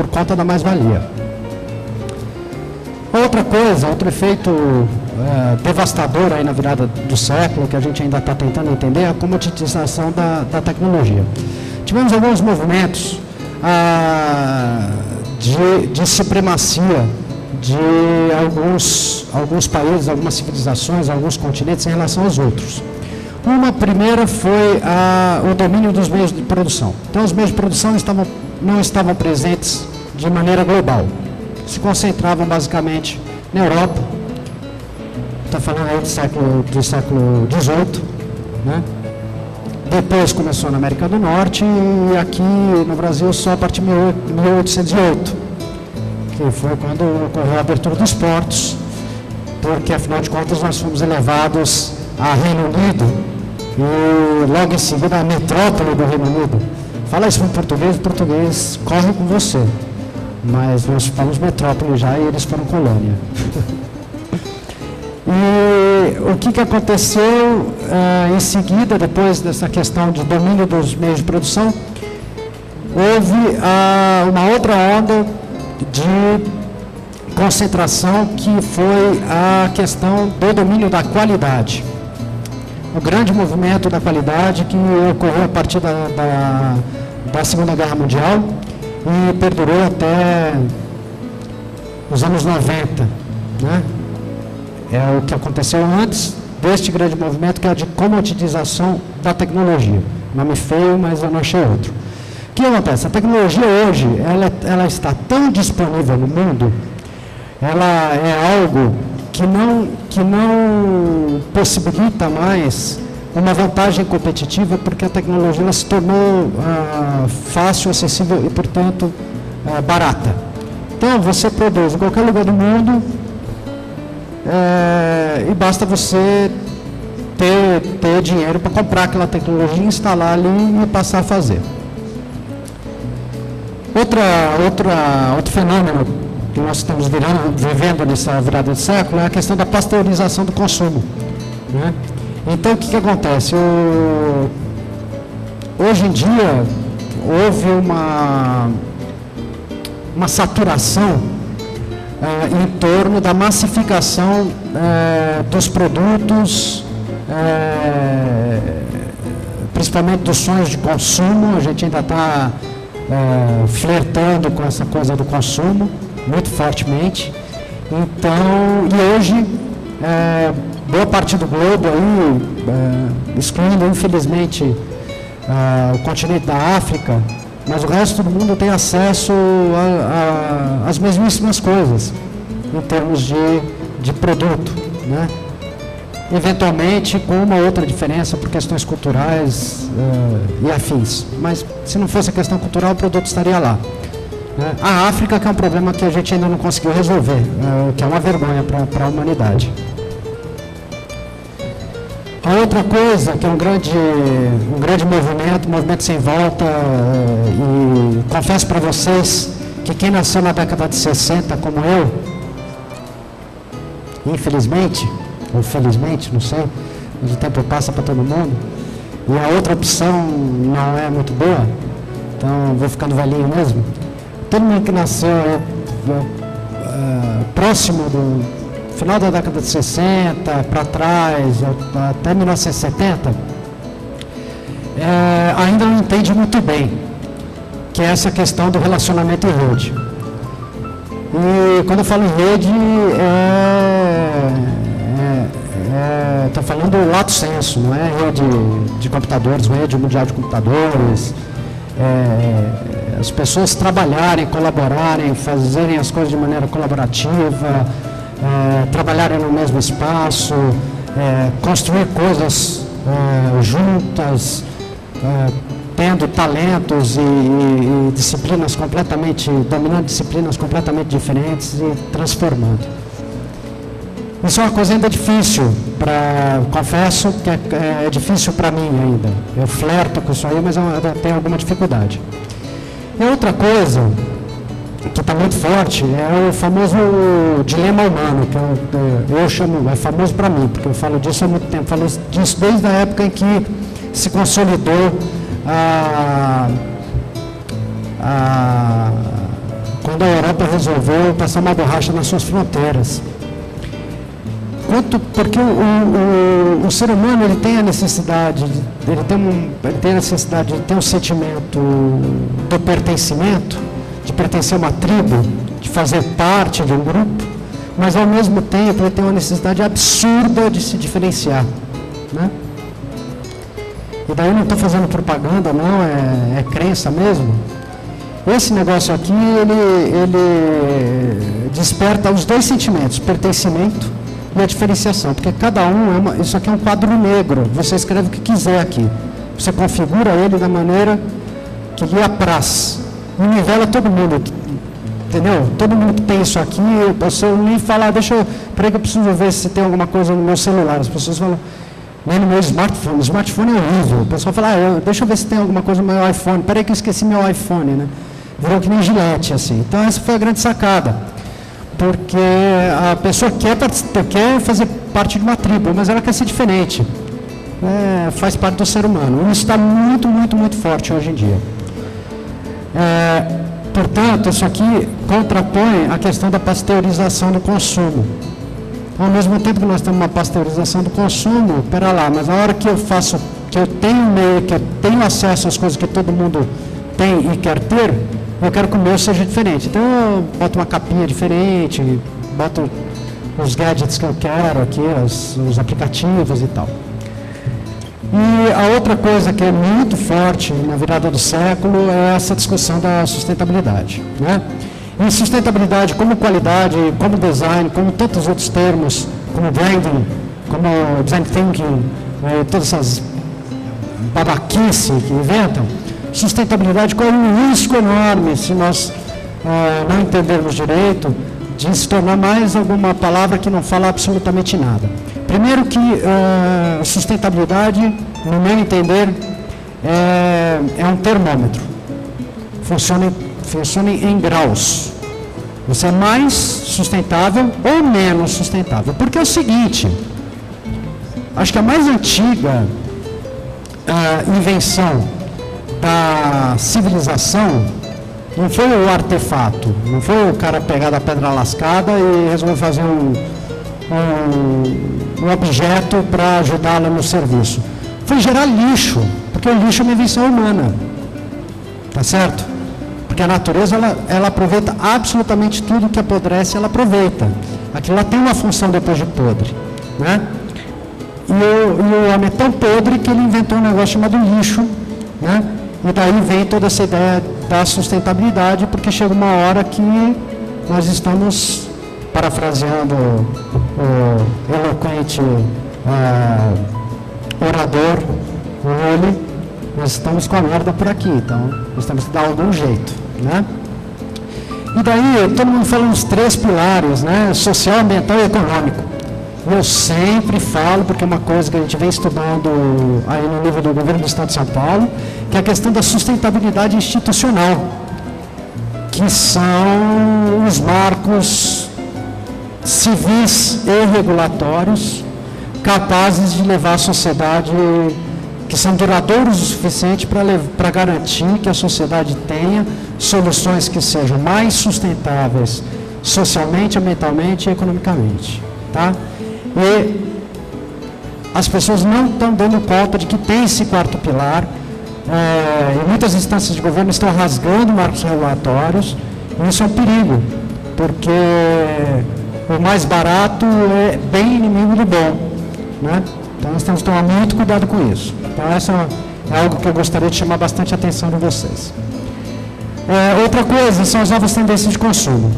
por conta da mais-valia. Outra coisa, outro efeito devastador aí na virada do século, que a gente ainda está tentando entender, é a comoditização da tecnologia. Tivemos alguns movimentos de supremacia de alguns países, algumas civilizações, alguns continentes em relação aos outros. Uma primeira foi o domínio dos meios de produção. Então, os meios de produção não estavam presentes de maneira global. Se concentravam basicamente na Europa, está falando aí do século XVIII, né? Depois começou na América do Norte e aqui no Brasil só a partir de 1808, que foi quando ocorreu a abertura dos portos, porque afinal de contas nós fomos elevados a Reino Unido e logo em seguida a metrópole do Reino Unido. Fala isso para o português corre com você. Mas nós fomos metrópole já e eles foram colônia. E o que aconteceu em seguida, depois dessa questão de domínio dos meios de produção, houve uma outra onda de concentração que foi a questão do domínio da qualidade. O grande movimento da qualidade que ocorreu a partir da Segunda Guerra Mundial e perdurou até os anos 90, né? É o que aconteceu antes deste grande movimento, que é a de comoditização da tecnologia. Nome feio, mas eu não achei outro. O que acontece? A tecnologia hoje, ela está tão disponível no mundo, ela é algo que não possibilita mais uma vantagem competitiva, porque a tecnologia ela se tornou fácil, acessível e, portanto, barata. Então, você produz em qualquer lugar do mundo e basta você ter dinheiro para comprar aquela tecnologia, instalar ali e passar a fazer. Outro fenômeno que nós estamos vivendo nessa virada de século é a questão da pasteurização do consumo, né? Então, o que acontece? Hoje em dia, houve uma saturação em torno da massificação dos produtos, principalmente dos sonhos de consumo. A gente ainda está flertando com essa coisa do consumo, muito fortemente. Então, e hoje, boa parte do globo aí, excluindo infelizmente o continente da África, mas o resto do mundo tem acesso às mesmíssimas coisas em termos de produto, né? Eventualmente com uma outra diferença por questões culturais e afins, mas se não fosse a questão cultural o produto estaria lá, né? A África que é um problema que a gente ainda não conseguiu resolver, que é uma vergonha para a humanidade. A outra coisa, que é um grande movimento sem volta, e confesso para vocês que quem nasceu na década de 60, como eu, infelizmente, ou felizmente, não sei, mas o tempo passa para todo mundo, e a outra opção não é muito boa, então vou ficando velhinho mesmo. Todo mundo que nasceu próximo do final da década de 60, para trás, até 1970, ainda não entende muito bem, que é essa questão do relacionamento em rede. E quando eu falo em rede, estou falando do lato sensu, não é rede de computadores, rede mundial de computadores, as pessoas trabalharem, colaborarem, fazerem as coisas de maneira colaborativa, trabalharem no mesmo espaço, construir coisas juntas, tendo talentos e disciplinas dominando disciplinas completamente diferentes e transformando. Isso é uma coisa ainda difícil, confesso que é difícil para mim ainda. Eu flerto com isso aí, mas eu tenho alguma dificuldade. E outra coisa que está muito forte é o famoso dilema humano, que eu chamo, é famoso para mim, porque eu falo disso há muito tempo, falo disso desde a época em que se consolidou quando a Europa resolveu passar uma borracha nas suas fronteiras. Porque o ser humano ele tem a necessidade, ele tem a necessidade de ter um sentimento do pertencimento, de pertencer a uma tribo, de fazer parte de um grupo, mas ao mesmo tempo ele tem uma necessidade absurda de se diferenciar, né? E daí não estou fazendo propaganda, não, é crença mesmo. Esse negócio aqui, ele desperta os dois sentimentos, pertencimento e a diferenciação, porque cada um, isso aqui é um quadro negro, você escreve o que quiser aqui, você configura ele da maneira que lhe apraz, e nivela todo mundo, entendeu? Todo mundo que tem isso aqui, você nem falar, peraí que eu preciso ver se tem alguma coisa no meu celular, as pessoas falam, nem no meu smartphone, o smartphone é horrível, o pessoal fala, deixa eu ver se tem alguma coisa no meu iPhone, peraí que eu esqueci meu iPhone, né? Virou que nem Gillette, assim. Então essa foi a grande sacada, porque a pessoa quer fazer parte de uma tribo, mas ela quer ser diferente, faz parte do ser humano, isso está muito, muito, muito forte hoje em dia. Portanto, isso aqui contrapõe a questão da pasteurização do consumo. Ao mesmo tempo que nós temos uma pasteurização do consumo, pera lá, mas a hora que eu tenho acesso às coisas que todo mundo tem e quer ter, eu quero que o meu seja diferente. Então eu boto uma capinha diferente, boto os gadgets que eu quero aqui, os aplicativos e tal. E a outra coisa que é muito forte na virada do século é essa discussão da sustentabilidade, né? E sustentabilidade como qualidade, como design, como tantos outros termos, como branding, como design thinking, todas essas babaquice que inventam, sustentabilidade corre um risco enorme se nós não entendermos direito, de se tornar mais alguma palavra que não fala absolutamente nada. Primeiro que sustentabilidade, no meu entender, é um termômetro. Funciona em graus. Você é mais sustentável ou menos sustentável. Porque é o seguinte, acho que a mais antiga invenção da civilização não foi o artefato, não foi o cara pegar da pedra lascada e resolver fazer um objeto para ajudá-la no serviço. Foi gerar lixo, porque o lixo é uma invenção humana. Tá certo? Porque a natureza, ela aproveita absolutamente tudo que apodrece, ela aproveita. Aquilo lá tem uma função depois de podre, né? E o homem é tão podre que ele inventou um negócio chamado lixo, né? E daí vem toda essa ideia da sustentabilidade, porque chega uma hora que nós estamos, parafraseando o eloquente orador Rulli, nós estamos com a merda por aqui, então nós temos que dar algum jeito, né? E daí, todo mundo fala nos 3 pilares, né? Social, ambiental e econômico. Eu sempre falo, porque é uma coisa que a gente vem estudando aí no nível do governo do Estado de São Paulo, que é a questão da sustentabilidade institucional, que são os marcos civis e regulatórios capazes de levar a sociedade, que são duradouros o suficiente para garantir que a sociedade tenha soluções que sejam mais sustentáveis socialmente, ambientalmente e economicamente, tá? E as pessoas não estão dando conta de que tem esse 4º pilar, e muitas instâncias de governo estão rasgando marcos regulatórios, e isso é um perigo, porque o mais barato é bem inimigo do bom, né? Então nós temos que tomar muito cuidado com isso. Então essa é algo que eu gostaria de chamar bastante a atenção de vocês. Outra coisa são as novas tendências de consumo.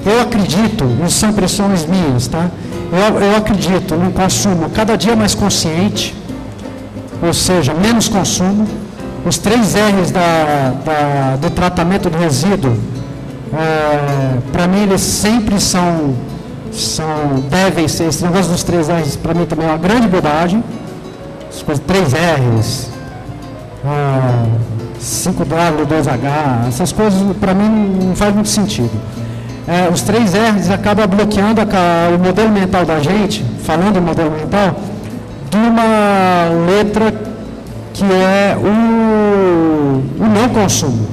Eu acredito, isso são impressões minhas, tá? Eu acredito num consumo cada dia mais consciente, ou seja, menos consumo. Os 3 R's do tratamento do resíduo, para mim eles sempre devem ser, esse negócio dos 3 R's para mim também é uma grande bobagem. As coisas 3 R's, 5W, 2H, essas coisas para mim não faz muito sentido. Os 3 R's acabam bloqueando o modelo mental da gente, falando em modelo mental, de uma letra que é o não consumo,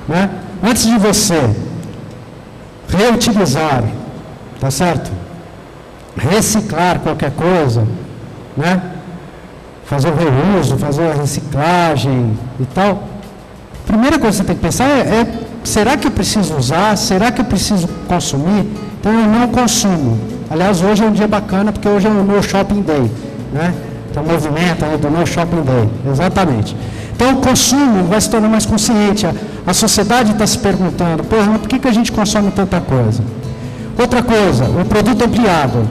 né? antes de você reutilizar, tá certo? Reciclar qualquer coisa, né? Fazer o reuso, fazer a reciclagem e tal. A primeira coisa que você tem que pensar será que eu preciso usar? Será que eu preciso consumir? Então eu não consumo. Aliás, hoje é um dia bacana, porque hoje é o No Shopping Day, né? Então o movimento aí do No Shopping Day, exatamente. Então o consumo vai se tornar mais consciente. A sociedade está se perguntando, mas por que a gente consome tanta coisa? Outra coisa, o produto ampliado.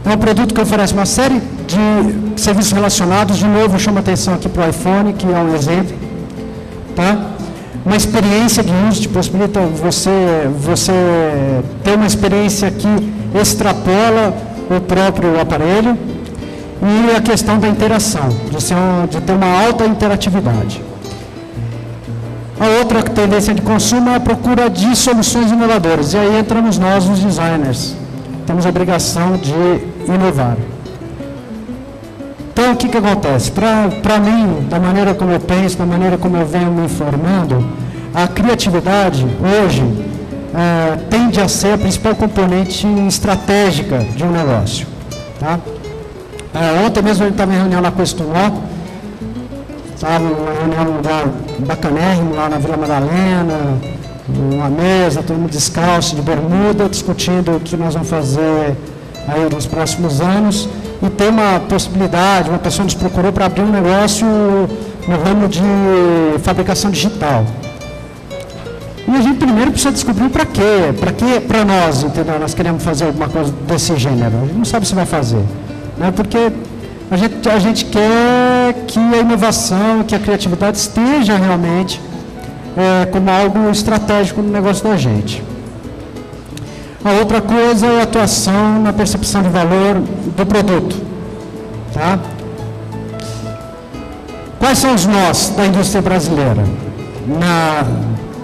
É um produto que oferece uma série de serviços relacionados. De novo, eu chamo a atenção aqui para o iPhone, que é um exemplo. Tá? Uma experiência de uso que possibilita você ter uma experiência que extrapola o próprio aparelho. E a questão da interação, de ter uma alta interatividade. A outra tendência de consumo é a procura de soluções inovadoras. E aí entramos nós, os designers. Temos a obrigação de inovar. Então, o que acontece? Para mim, da maneira como eu penso, da maneira como eu venho me informando, a criatividade, hoje, tende a ser a principal componente estratégica de um negócio. Tá? Ontem mesmo a gente estava em reunião lá com o Estunó, estava numa reunião num lugar bacanérrimo, lá na Vila Madalena, uma mesa, todo mundo descalço, de bermuda, discutindo o que nós vamos fazer aí nos próximos anos. E tem uma possibilidade, uma pessoa nos procurou para abrir um negócio no ramo de fabricação digital. E a gente primeiro precisa descobrir para quê? Para nós, entendeu? Nós queremos fazer alguma coisa desse gênero. A gente não sabe se vai fazer. Né? Porque a gente quer que a inovação, que a criatividade esteja realmente como algo estratégico no negócio da gente. A outra coisa é a atuação na percepção de valor do produto. Tá? Quais são os nós da indústria brasileira?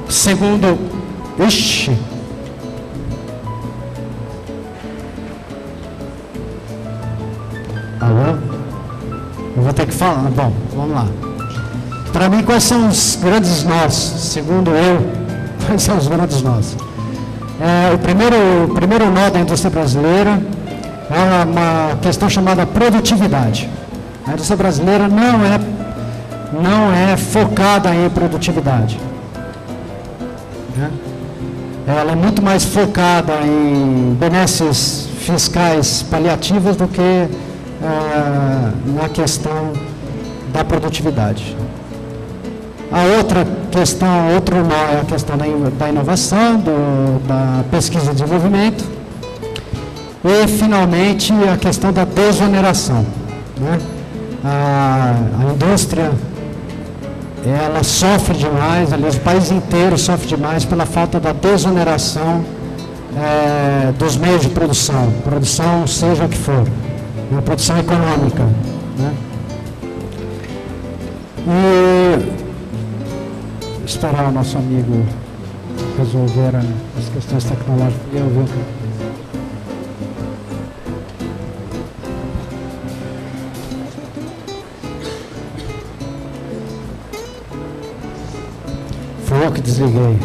Segundo... Ixi! Alô? Eu vou ter que falar. Bom, vamos lá. Para mim, quais são os grandes nós? Segundo eu, quais são os grandes nós? O primeiro nó da indústria brasileira é uma questão chamada produtividade. A indústria brasileira não é focada em produtividade. Né? Ela é muito mais focada em benesses fiscais paliativos do que na questão da produtividade. A outra questão, outro nó é a questão da inovação, da pesquisa e desenvolvimento. E, finalmente, a questão da desoneração. Né? A indústria, ela sofre demais, aliás, o país inteiro sofre demais pela falta da desoneração dos meios de produção seja o que for, né? Produção econômica. Né? E esperar o nosso amigo resolver as questões tecnológicas e eu vou. Foi eu que desliguei.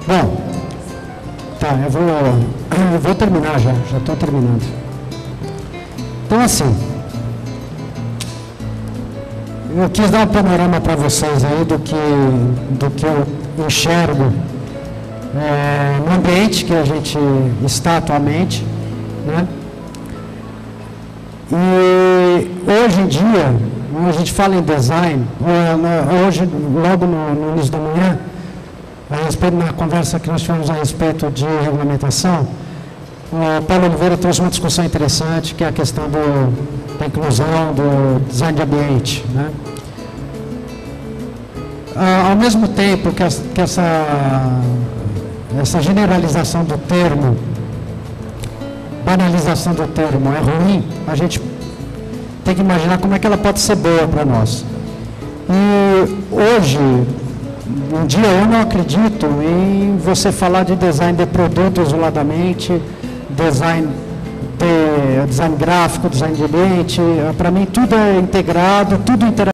Bom, tá, eu vou terminar já estou terminando. Então, assim, eu quis dar um panorama para vocês aí do que eu enxergo no ambiente que a gente está atualmente, né? E hoje em dia, quando a gente fala em design, hoje, logo no início da manhã, na conversa que nós tivemos a respeito de regulamentação, o Paulo Oliveira trouxe uma discussão interessante, que é a questão da inclusão, do design de ambiente. Né? Ao mesmo tempo que essa generalização do termo, banalização do termo é ruim, a gente tem que imaginar como é que ela pode ser boa para nós. E hoje, um dia eu não acredito em você falar de design de produto isoladamente, design gráfico, design de ambiente. Para mim tudo é integrado, tudo